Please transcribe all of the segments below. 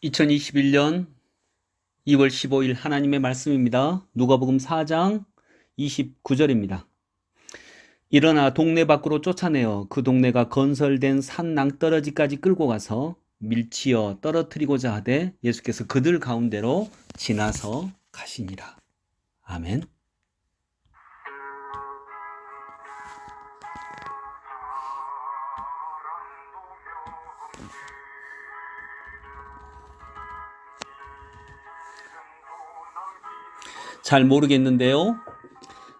2021년 2월 15일 하나님의 말씀입니다. 누가복음 4장 29절입니다. 일어나 동네 밖으로 쫓아내어 그 동네가 건설된 산 낭떠러지까지 끌고 가서 밀치어 떨어뜨리고자 하되 예수께서 그들 가운데로 지나서 가시니라. 아멘. 잘 모르겠는데요.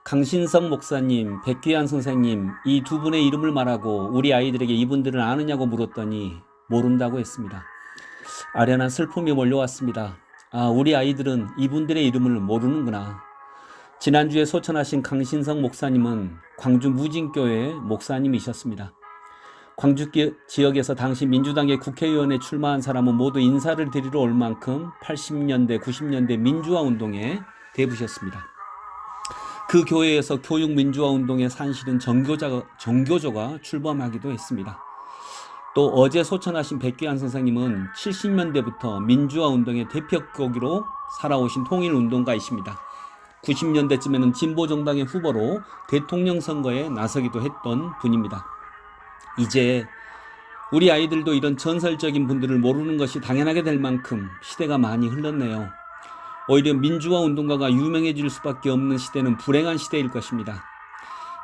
강신성 목사님, 백귀한 선생님, 이 두 분의 이름을 말하고 우리 아이들에게 이분들을 아느냐고 물었더니 모른다고 했습니다. 아련한 슬픔이 몰려왔습니다. 우리 아이들은 이분들의 이름을 모르는구나. 지난주에 소천하신 강신성 목사님은 광주 무진교회 목사님이셨습니다. 광주 지역에서 당시 민주당의 국회의원에 출마한 사람은 모두 인사를 드리러 올 만큼 80년대, 90년대 민주화 운동에 대부셨습니다. 그 교회에서 교육민주화 운동에 산실은 정교조가 출범하기도 했습니다. 또 어제 소천하신 백귀한 선생님은 70년대부터 민주화 운동의 대표격으로 살아오신 통일운동가이십니다. 90년대쯤에는 진보정당의 후보로 대통령 선거에 나서기도 했던 분입니다. 이제 우리 아이들도 이런 전설적인 분들을 모르는 것이 당연하게 될 만큼 시대가 많이 흘렀네요. 오히려 민주화 운동가가 유명해질 수밖에 없는 시대는 불행한 시대일 것입니다.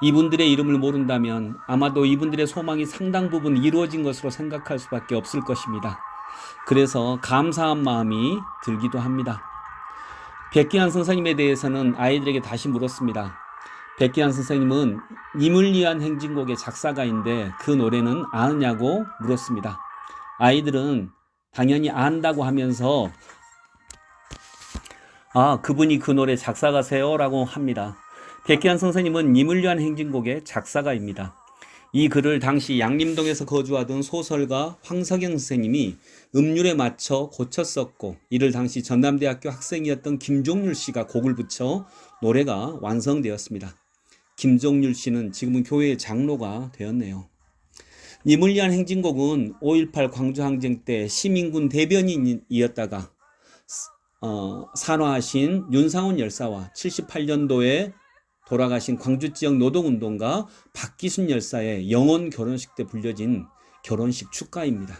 이분들의 이름을 모른다면 아마도 이분들의 소망이 상당 부분 이루어진 것으로 생각할 수밖에 없을 것입니다. 그래서 감사한 마음이 들기도 합니다. 백기환 선생님에 대해서는 아이들에게 다시 물었습니다. 백기환 선생님은 님을 위한 행진곡의 작사가인데 그 노래는 아느냐고 물었습니다. 아이들은 당연히 안다고 하면서 그분이 그 노래 작사가세요? 라고 합니다. 백기환 선생님은 님을 위한 행진곡의 작사가입니다. 이 글을 당시 양림동에서 거주하던 소설가 황석영 선생님이 음률에 맞춰 고쳤었고 이를 당시 전남대학교 학생이었던 김종률 씨가 곡을 붙여 노래가 완성되었습니다. 김종률 씨는 지금은 교회의 장로가 되었네요. 님을 위한 행진곡은 5.18 광주항쟁 때 시민군 대변인이었다가 산화하신 윤상훈 열사와 78년도에 돌아가신 광주지역 노동운동가 박기순 열사의 영혼 결혼식 때 불려진 결혼식 축가입니다.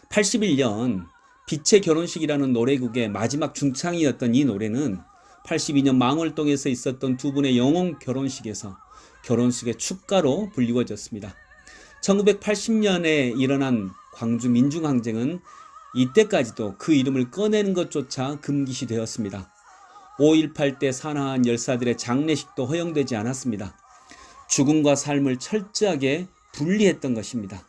81년 빛의 결혼식이라는 노래극의 마지막 중창이었던 이 노래는 82년 망월동에서 있었던 두 분의 영혼 결혼식에서 결혼식의 축가로 불리워졌습니다. 1980년에 일어난 광주 민중항쟁은 이때까지도 그 이름을 꺼내는 것조차 금기시 되었습니다. 5.18 때 산화한 열사들의 장례식도 허용되지 않았습니다. 죽음과 삶을 철저하게 분리했던 것입니다.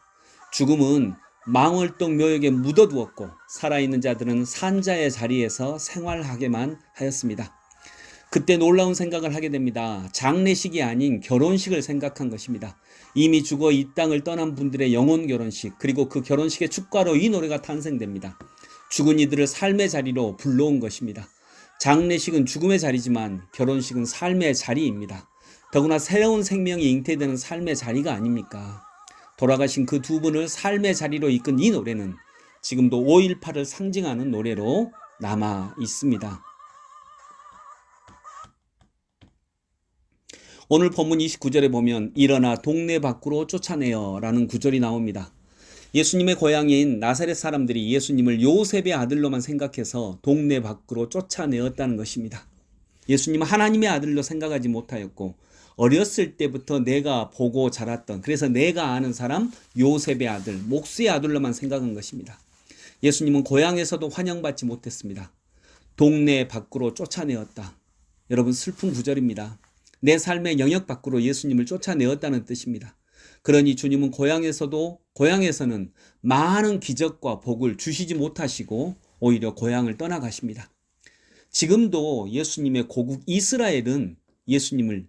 죽음은 망월동 묘역에 묻어두었고 살아있는 자들은 산자의 자리에서 생활하게만 하였습니다. 그때 놀라운 생각을 하게 됩니다. 장례식이 아닌 결혼식을 생각한 것입니다. 이미 죽어 이 땅을 떠난 분들의 영혼 결혼식, 그리고 그 결혼식의 축가로 이 노래가 탄생됩니다. 죽은 이들을 삶의 자리로 불러온 것입니다. 장례식은 죽음의 자리지만 결혼식은 삶의 자리입니다. 더구나 새로운 생명이 잉태되는 삶의 자리가 아닙니까? 돌아가신 그 두 분을 삶의 자리로 이끈 이 노래는 지금도 5.18을 상징하는 노래로 남아 있습니다. 오늘 본문 29절에 보면 일어나 동네 밖으로 쫓아내어 라는 구절이 나옵니다. 예수님의 고향인 나사렛 사람들이 예수님을 요셉의 아들로만 생각해서 동네 밖으로 쫓아내었다는 것입니다. 예수님은 하나님의 아들로 생각하지 못하였고 어렸을 때부터 내가 보고 자랐던, 그래서 내가 아는 사람 요셉의 아들, 목수의 아들로만 생각한 것입니다. 예수님은 고향에서도 환영받지 못했습니다. 동네 밖으로 쫓아내었다. 여러분, 슬픈 구절입니다. 내 삶의 영역 밖으로 예수님을 쫓아내었다는 뜻입니다. 그러니 주님은 고향에서는 많은 기적과 복을 주시지 못하시고 오히려 고향을 떠나가십니다. 지금도 예수님의 고국 이스라엘은 예수님을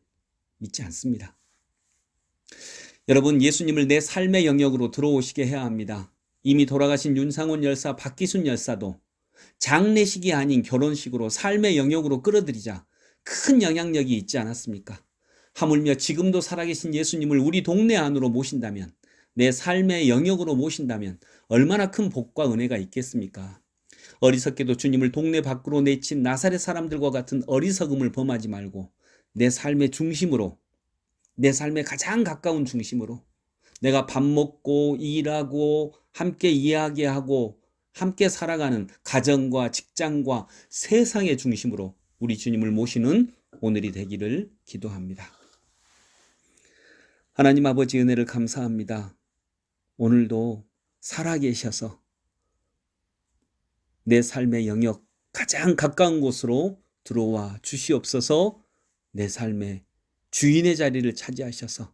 믿지 않습니다. 여러분, 예수님을 내 삶의 영역으로 들어오시게 해야 합니다. 이미 돌아가신 윤상훈 열사, 박기순 열사도 장례식이 아닌 결혼식으로 삶의 영역으로 끌어들이자 큰 영향력이 있지 않았습니까? 하물며 지금도 살아계신 예수님을 우리 동네 안으로 모신다면 내 삶의 영역으로 모신다면 얼마나 큰 복과 은혜가 있겠습니까? 어리석게도 주님을 동네 밖으로 내친 나사렛 사람들과 같은 어리석음을 범하지 말고 내 삶의 중심으로, 내 삶의 가장 가까운 중심으로, 내가 밥 먹고 일하고 함께 이야기하고 함께 살아가는 가정과 직장과 세상의 중심으로 우리 주님을 모시는 오늘이 되기를 기도합니다. 하나님 아버지, 은혜를 감사합니다. 오늘도 살아계셔서 내 삶의 영역 가장 가까운 곳으로 들어와 주시옵소서. 내 삶의 주인의 자리를 차지하셔서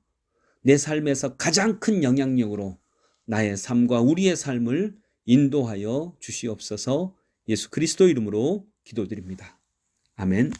내 삶에서 가장 큰 영향력으로 나의 삶과 우리의 삶을 인도하여 주시옵소서. 예수 그리스도 이름으로 기도드립니다. 아멘.